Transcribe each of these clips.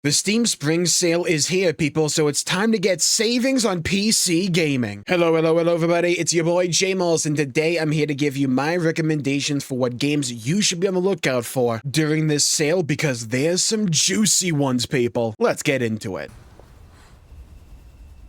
The Steam Spring Sale is here, people, so it's time to get savings on PC gaming. Hello, everybody. It's your boy Jmulls, and today I'm here to give you my recommendations for what games you should be on the lookout for during this sale, because there's some juicy ones, people. Let's get into it.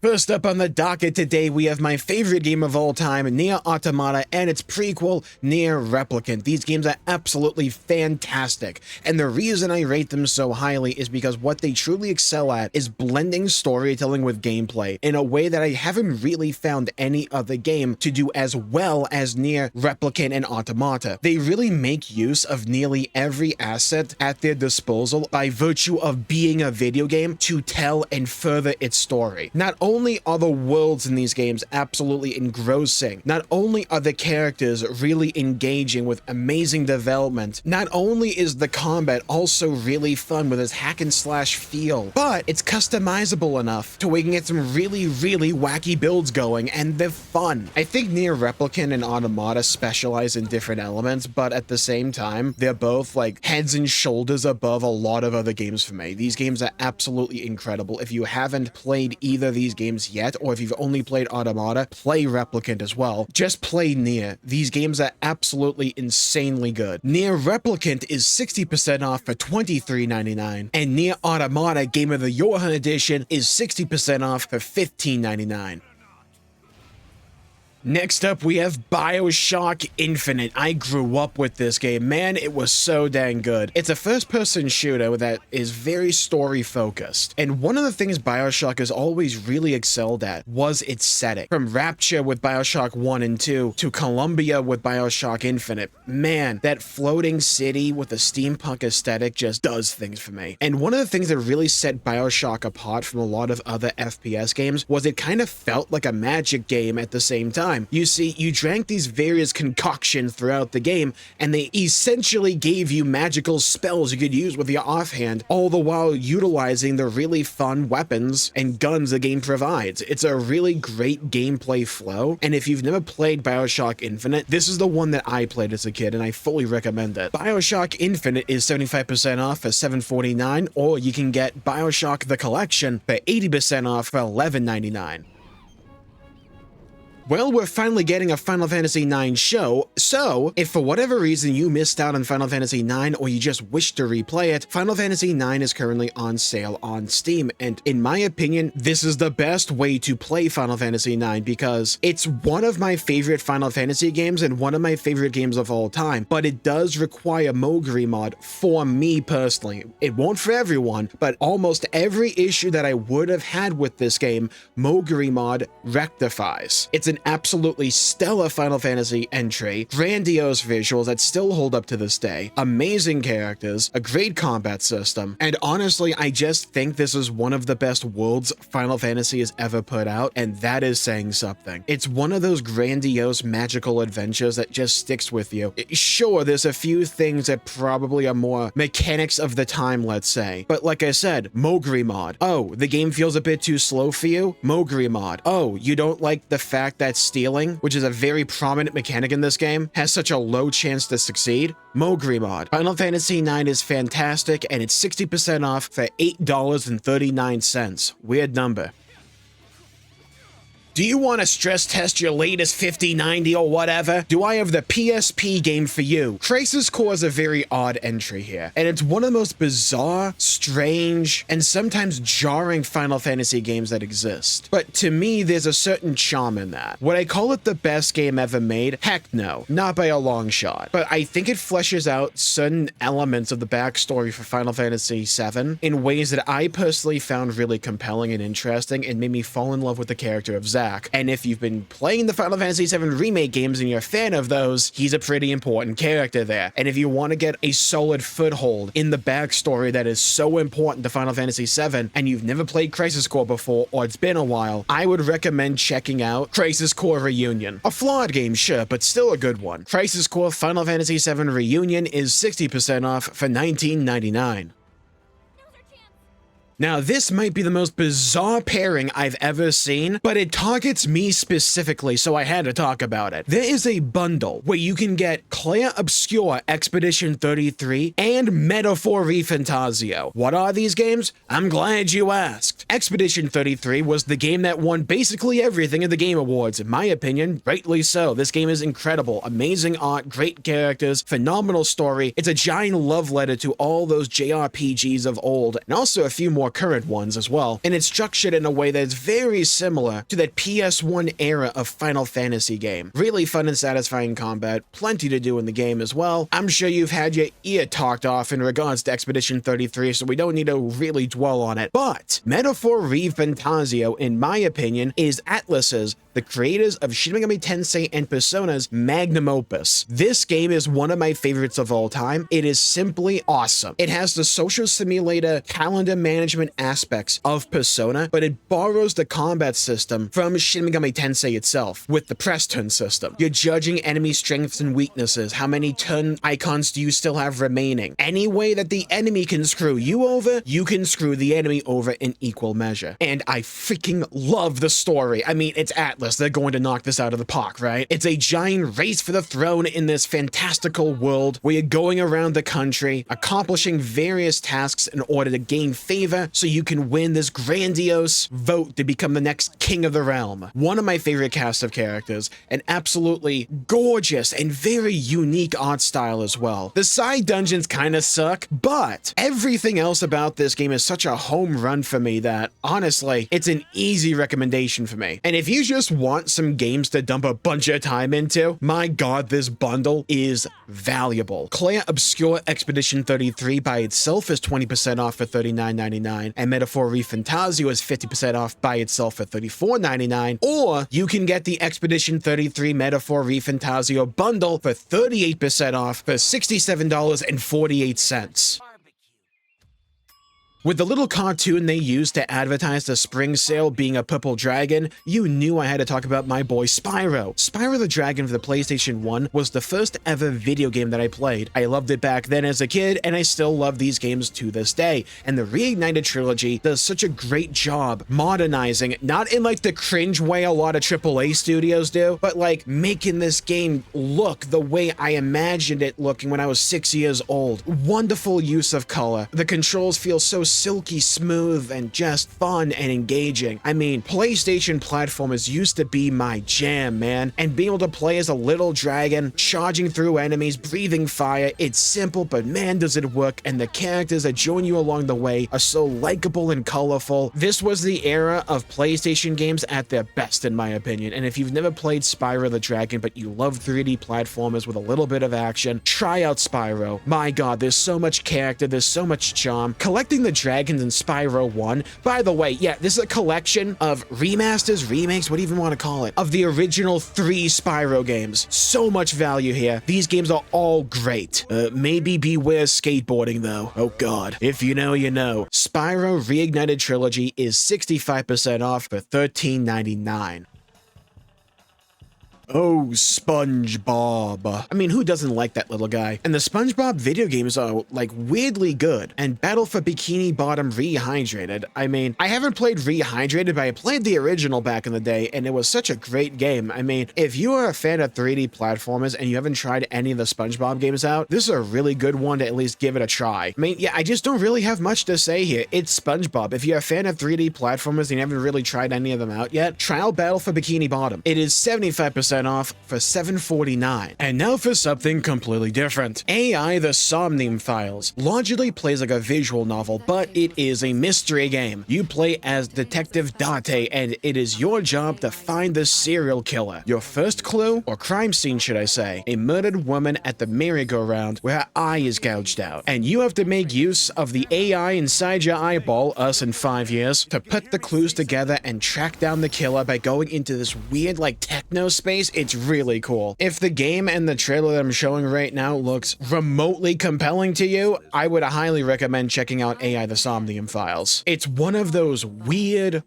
First up on the docket today, we have my favorite game of all time, Nier Automata, and its prequel, Nier Replicant. These games are absolutely fantastic, and the reason I rate them so highly is because what they truly excel at is blending storytelling with gameplay in a way that I haven't really found any other game to do as well as Nier Replicant and Automata. They really make use of nearly every asset at their disposal by virtue of being a video game to tell and further its story. Not only are the worlds in these games absolutely engrossing, not only are the characters really engaging with amazing development, not only is the combat also really fun with its hack and slash feel, but it's customizable enough to where you can get some really wacky builds going, and they're fun. I think Nier Replicant and Automata specialize in different elements, but at the same time, they're both like heads and shoulders above a lot of other games for me. These games are absolutely incredible. If you haven't played either of these games yet, or if you've only played Automata, play Replicant as well. Just play Nier. These games are absolutely insanely good. Nier Replicant is 60% off for $23.99, and Nier Automata Game of the Year Hunt Edition is 60% off for $15.99. Next up, we have Bioshock Infinite. I grew up with this game. Man, it was so dang good. It's a first-person shooter that is very story-focused. And one of the things Bioshock has always really excelled at was its setting. From Rapture with Bioshock 1 and 2 to Columbia with Bioshock Infinite. Man, that floating city with a steampunk aesthetic just does things for me. And one of the things that really set Bioshock apart from a lot of other FPS games was it kind of felt like a magic game at the same time. You see, you drank these various concoctions throughout the game, and they essentially gave you magical spells you could use with your offhand, all the while utilizing the really fun weapons and guns the game provides. It's a really great gameplay flow, and if you've never played Bioshock Infinite, this is the one that I played as a kid, and I fully recommend it. Bioshock Infinite is 75% off for $7.49, or you can get Bioshock the Collection for 80% off for $11.99. Well, we're finally getting a Final Fantasy IX show, so if for whatever reason you missed out on Final Fantasy IX or you just wish to replay it, Final Fantasy IX is currently on sale on Steam, and in my opinion, this is the best way to play Final Fantasy IX because it's one of my favorite Final Fantasy games and one of my favorite games of all time, but it does require Moguri mod for me personally. It won't for everyone, but almost every issue that I would have had with this game, Moguri mod rectifies. It's an absolutely stellar Final Fantasy entry, grandiose visuals that still hold up to this day, amazing characters, a great combat system, and honestly, I just think this is one of the best worlds Final Fantasy has ever put out, and that is saying something. It's one of those grandiose magical adventures that just sticks with you. Sure, there's a few things that probably are more mechanics of the time, let's say, but like I said, Moguri mod. Oh, the game feels a bit too slow for you? Moguri mod. Oh, you don't like the fact that stealing, which is a very prominent mechanic in this game, has such a low chance to succeed? Moguri mod. Final Fantasy IX is fantastic, and it's 60% off for $8.39. Weird number. Do you want to stress test your latest 5090 or whatever? Do I have the PSP game for you? Crisis Core is a very odd entry here, and it's one of the most bizarre, strange, and sometimes jarring Final Fantasy games that exist. But to me, there's a certain charm in that. Would I call it the best game ever made? Heck no, not by a long shot. But I think it fleshes out certain elements of the backstory for Final Fantasy VII in ways that I personally found really compelling and interesting and made me fall in love with the character of Zack. And if you've been playing the Final Fantasy VII Remake games and you're a fan of those, he's a pretty important character there. And if you want to get a solid foothold in the backstory that is so important to Final Fantasy VII, and you've never played Crisis Core before, or it's been a while, I would recommend checking out Crisis Core Reunion. A flawed game, sure, but still a good one. Crisis Core Final Fantasy VII Reunion is 60% off for $19.99. Now, this might be the most bizarre pairing I've ever seen, but it targets me specifically, so I had to talk about it. There is a bundle where you can get Claire Obscure Expedition 33 and Metaphor Refantazio. What are these games? I'm glad you asked. Expedition 33 was the game that won basically everything at the Game Awards. In my opinion, rightly so. This game is incredible. Amazing art, great characters, phenomenal story. It's a giant love letter to all those JRPGs of old, and also a few more current ones as well. And it's structured in a way that is very similar to that PS1 era of Final Fantasy game. Really fun and satisfying combat, plenty to do in the game as well. I'm sure you've had your ear talked off in regards to Expedition 33, so we don't need to really dwell on it. But Metaphor Refantazio, in my opinion, is Atlus's, the creators of Shin Megami Tensei and Persona's magnum opus. This game is one of my favorites of all time. It is simply awesome. It has the social simulator calendar management aspects of Persona, but it borrows the combat system from Shin Megami Tensei itself with the press turn system. You're judging enemy strengths and weaknesses. How many turn icons do you still have remaining? Any way that the enemy can screw you over, you can screw the enemy over in equal measure. And I freaking love the story. I mean, it's Atlus. They're going to knock this out of the park, right? It's a giant race for the throne in this fantastical world where you're going around the country, accomplishing various tasks in order to gain favor so you can win this grandiose vote to become the next king of the realm. One of my favorite cast of characters, an absolutely gorgeous and very unique art style as well. The side dungeons kind of suck, but everything else about this game is such a home run for me that, honestly, it's an easy recommendation for me. And if you just want some games to dump a bunch of time into, my god, this bundle is valuable. Claire Obscure Expedition 33 by itself is 20% off for $39.99, and Metaphor Refantazio is 50% off by itself for $34.99, or you can get the Expedition 33 Metaphor Refantazio bundle for 38% off for $67.48. With the little cartoon they used to advertise the spring sale being a purple dragon, you knew I had to talk about my boy Spyro. Spyro the Dragon for the PlayStation 1 was the first ever video game that I played. I loved it back then as a kid, and I still love these games to this day. And the Reignited trilogy does such a great job modernizing, not in like the cringe way a lot of AAA studios do, but like making this game look the way I imagined it looking when I was 6 years old. Wonderful use of color. The controls feel so silky smooth and just fun and engaging. I mean, PlayStation platformers used to be my jam, man. And being able to play as a little dragon, charging through enemies, breathing fire, it's simple, but man does it work, and the characters that join you along the way are so likable and colorful. This was the era of PlayStation games at their best, in my opinion. And if you've never played Spyro the Dragon, but you love 3D platformers with a little bit of action, try out Spyro. My god, there's so much character, there's so much charm. Collecting the dragons in Spyro 1. By the way, yeah, this is a collection of remasters, remakes, what do you even want to call it, of the original 3 Spyro games. So much value here. These games are all great. Maybe beware skateboarding though. Oh god. If you know, you know. Spyro Reignited Trilogy is 65% off for $13.99. Oh, SpongeBob. I mean, who doesn't like that little guy? And the SpongeBob video games are, like, weirdly good. And Battle for Bikini Bottom Rehydrated. I mean, I haven't played Rehydrated, but I played the original back in the day, and it was such a great game. I mean, if you are a fan of 3D platformers and you haven't tried any of the SpongeBob games out, this is a really good one to at least give it a try. I mean, yeah, I just don't really have much to say here. It's SpongeBob. If you're a fan of 3D platformers and you haven't really tried any of them out yet, try out Battle for Bikini Bottom. It is 75% off for $7.49. And now for something completely different. AI the Somnium Files largely plays like a visual novel, but it is a mystery game. You play as Detective Date, and it is your job to find the serial killer. Your first clue, or crime scene should I say, a murdered woman at the merry-go-round where her eye is gouged out. And you have to make use of the AI inside your eyeball, us in 5 years, to put the clues together and track down the killer by going into this weird like techno space it's really cool. If the game and the trailer that I'm showing right now looks remotely compelling to you, I would highly recommend checking out AI the Somnium Files. It's one of those weird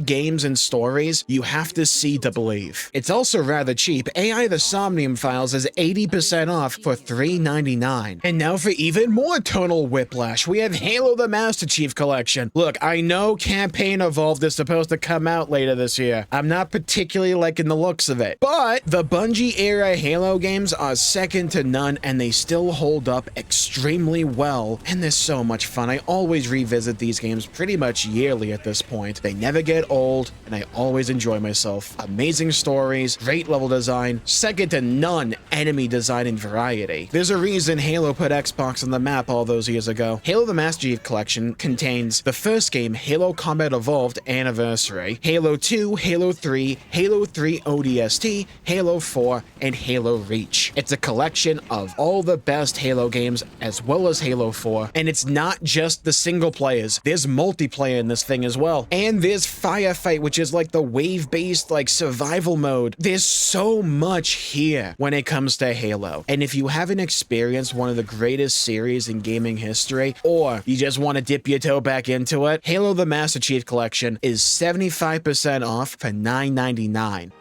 games and stories you have to see to believe. It's also rather cheap. AI the Somnium Files is 80% off for $3.99. And now for even more tonal whiplash, we have Halo the Master Chief Collection. Look, I know Campaign Evolved is supposed to come out later this year. I'm not particularly liking the looks of it, but the Bungie era Halo games are second to none, and they still hold up extremely well, and they're so much fun. I always revisit these games pretty much yearly at this point. They never get old, and I always enjoy myself. Amazing stories, great level design, second to none enemy design and variety. There's a reason Halo put Xbox on the map all those years ago. Halo the Master Chief Collection contains the first game, Halo Combat Evolved Anniversary, Halo 2, Halo 3, Halo 3 ODST, Halo 4, and Halo Reach. It's a collection of all the best Halo games as well as Halo 4, and it's not just the single players. There's multiplayer in this thing as well. And there's Firefight, which is like the wave-based like survival mode. There's so much here when it comes to Halo. And if you haven't experienced one of the greatest series in gaming history, or you just want to dip your toe back into it, Halo the Master Chief Collection is 75% off for $9.99.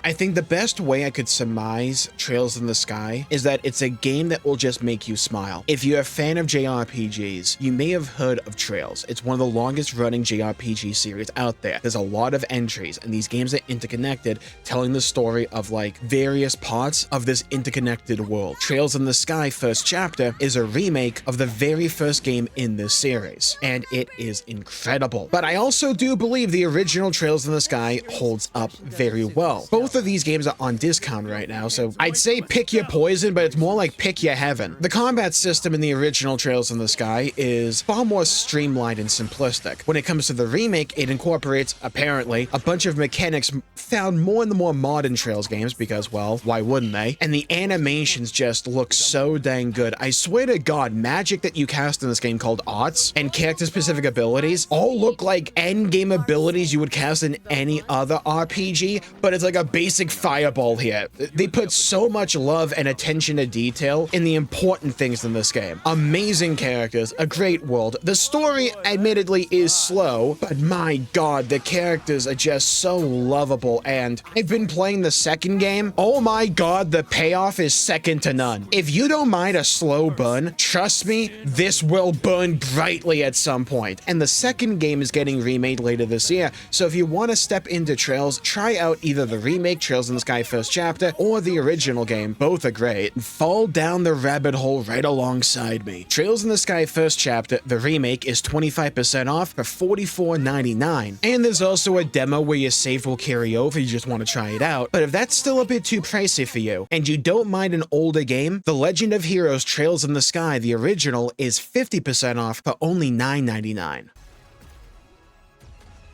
I think the best way I could surmise Trails in the Sky is that it's a game that will just make you smile. If you're a fan of JRPGs, you may have heard of Trails. It's one of the longest running JRPG series out there. There's a lot of entries, and these games are interconnected, telling the story of like various parts of this interconnected world. Trails in the Sky First Chapter is a remake of the very first game in this series, and it is incredible. But I also do believe the original Trails in the Sky holds up very well. Both of these games are on discount right now, so I'd say pick your poison, but it's more like pick your heaven. The combat system in the original Trails in the Sky is far more streamlined and simplistic. When it comes to the remake, it incorporates, apparently, a bunch of mechanics found more in the more modern Trails games because, well, why wouldn't they? And the animations just look so dang good. I swear to God, magic that you cast in this game called arts and character-specific abilities all look like endgame abilities you would cast in any other RPG, but it's like a basic fireball here. They put so much love and attention to detail in the important things in this game. Amazing characters, a great world. The story, admittedly, is slow, but my God, the characters are just so lovable, and I've been playing the second game. Oh my God, the payoff is second to none. If you don't mind a slow burn, trust me, this will burn brightly at some point. And the second game is getting remade later this year, so if you want to step into Trails, try out either the remake Trails in the Sky First Chapter or the original game. Both are great. Fall down the rabbit hole right alongside me. Trails in the Sky First Chapter, the remake, is 25% off for $44.99. And there's also a demo where your save will carry over if you just want to try it out. But if that's still a bit too pricey for you, and you don't mind an older game, The Legend of Heroes Trails in the Sky, the original, is 50% off for only $9.99.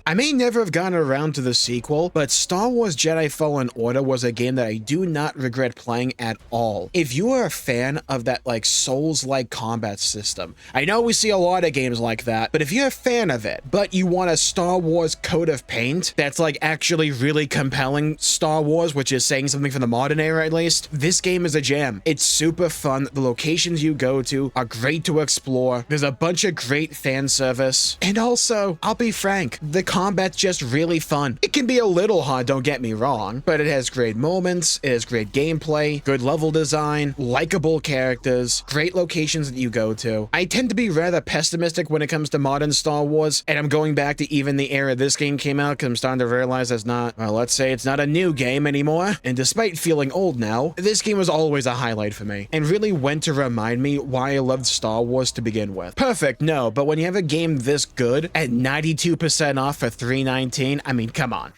I may never have gotten around to the sequel, but Star Wars Jedi Fallen Order was a game that I do not regret playing at all. If you are a fan of that like Souls-like combat system, I know we see a lot of games like that, but if you're a fan of it, but you want a Star Wars coat of paint that's like actually really compelling Star Wars, which is saying something from the modern era at least, this game is a jam. It's super fun. The locations you go to are great to explore. There's a bunch of great fan service. And also, I'll be frank, the combat's just really fun. It can be a little hard, don't get me wrong, but it has great moments, it has great gameplay, good level design, likable characters, great locations that you go to. I tend to be rather pessimistic when it comes to modern Star Wars, and I'm going back to even the era this game came out because I'm starting to realize it's not, well, let's say it's not a new game anymore. And despite feeling old now, this game was always a highlight for me and really went to remind me why I loved Star Wars to begin with. Perfect, no, but when you have a game this good at 92% off for $3.19, I mean, come on.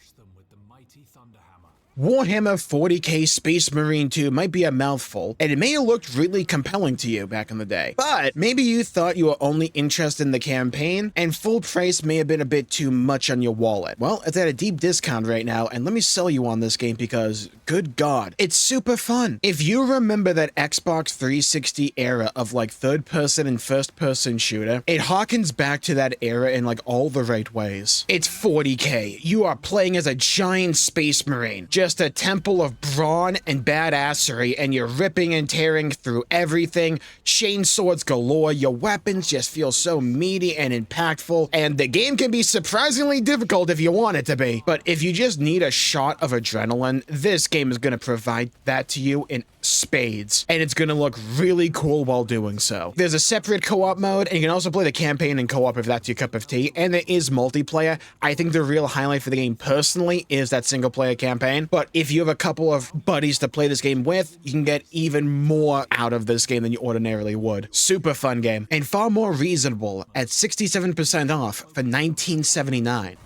Warhammer 40k Space Marine 2 might be a mouthful, and it may have looked really compelling to you back in the day, but maybe you thought you were only interested in the campaign, and full price may have been a bit too much on your wallet. Well, it's at a deep discount right now, and let me sell you on this game because, good God, it's super fun. If you remember that Xbox 360 era of like third-person and first-person shooter, it harkens back to that era in like all the right ways. It's 40k. You are playing as a giant Space Marine, just a temple of brawn and badassery, and you're ripping and tearing through everything. Chainswords galore. Your weapons just feel so meaty and impactful, and the game can be surprisingly difficult if you want it to be. But if you just need a shot of adrenaline, this game is going to provide that to you in spades, and it's going to look really cool while doing so. There's a separate co-op mode, and you can also play the campaign in co-op if that's your cup of tea, and there is multiplayer. I think the real highlight for the game personally is that single player campaign, but if you have a couple of buddies to play this game with, you can get even more out of this game than you ordinarily would. Super fun game, and far more reasonable at 67% off for $19.79.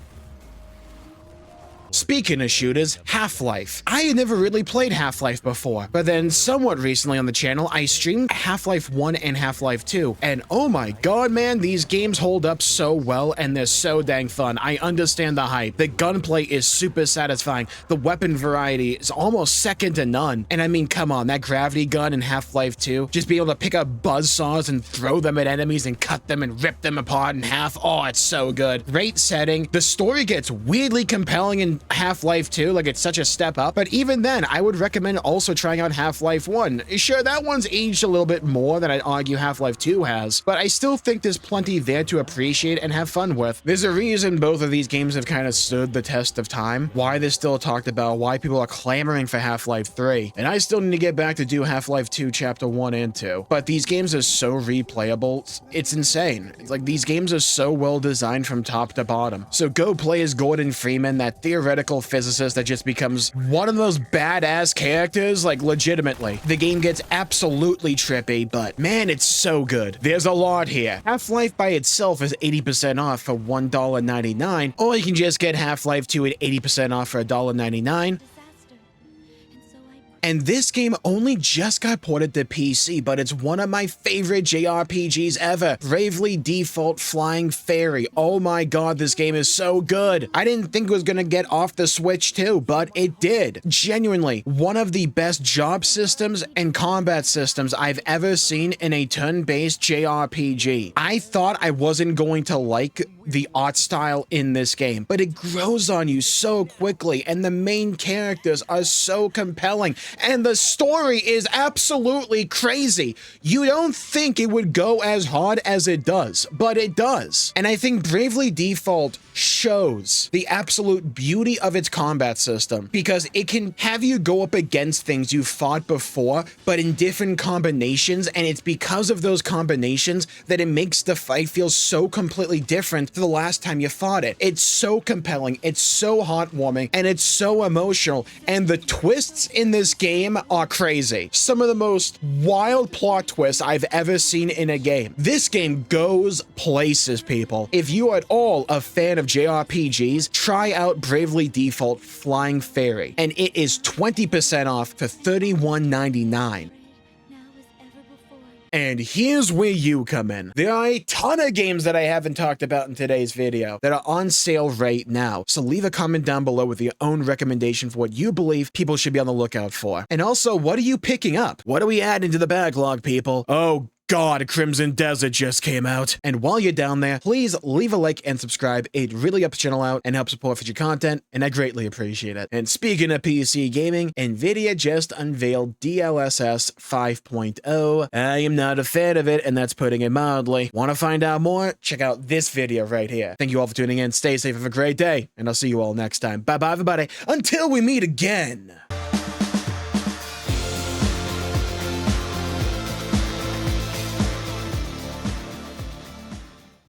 Speaking of shooters, Half-Life. I had never really played Half-Life before, but then somewhat recently on the channel, I streamed Half-Life 1 and Half-Life 2, and oh my god, man, these games hold up so well, and they're so dang fun. I understand the hype. The gunplay is super satisfying. The weapon variety is almost second to none. And I mean, come on, that gravity gun in Half-Life 2, just being able to pick up buzzsaws and throw them at enemies and cut them and rip them apart in half. Oh, it's so good. Great setting. The story gets weirdly compelling in Half-Life 2, like it's such a step up, but even then, I would recommend also trying out Half-Life 1. Sure, that one's aged a little bit more than I'd argue Half-Life 2 has, but I still think there's plenty there to appreciate and have fun with. There's a reason both of these games have kind of stood the test of time, why they're still talked about, why people are clamoring for Half-Life 3, and I still need to get back to do Half-Life 2 Chapter 1 and 2, but these games are so replayable, it's insane. It's like these games are so well designed from top to bottom. So go play as Gordon Freeman, that theoretical physicist that just becomes one of those badass characters, like legitimately. The game gets absolutely trippy, but man, it's so good. There's a lot here. Half-Life by itself is 80% off for $1.99, or you can just get Half-Life 2 at 80% off for $1.99. And this game only just got ported to PC, but it's one of my favorite JRPGs ever. Bravely Default Flying Fairy. Oh my god, this game is so good. I didn't think it was gonna get off the Switch too, but it did. Genuinely, one of the best job systems and combat systems I've ever seen in a turn-based JRPG. I thought I wasn't going to like the art style in this game, but it grows on you so quickly, and the main characters are so compelling, and the story is absolutely crazy. You don't think it would go as hard as it does, but it does. And I think Bravely Default shows the absolute beauty of its combat system, because it can have you go up against things you fought before, but in different combinations, and it's because of those combinations that it makes the fight feel so completely different to the last time you fought it. It's so compelling, it's so heartwarming, and it's so emotional, and the twists in this game are crazy. Some of the most wild plot twists I've ever seen in a game. This game goes places, people. If you are at all a fan of JRPGs, try out Bravely Default Flying Fairy, and it is 20% off for $31.99. And here's where you come in. There are a ton of games that I haven't talked about in today's video that are on sale right now. So leave a comment down below with your own recommendation for what you believe people should be on the lookout for. And also, what are you picking up? What are we adding to the backlog, people? Oh God, Crimson Desert just came out. And while you're down there, please leave a like and subscribe. It really helps the channel out and helps support future content, and I greatly appreciate it. And speaking of PC gaming, Nvidia just unveiled DLSS 5.0. I am not a fan of it, and that's putting it mildly. Want to find out more? Check out this video right here. Thank you all for tuning in. Stay safe, have a great day, and I'll see you all next time. Bye-bye, everybody. Until we meet again.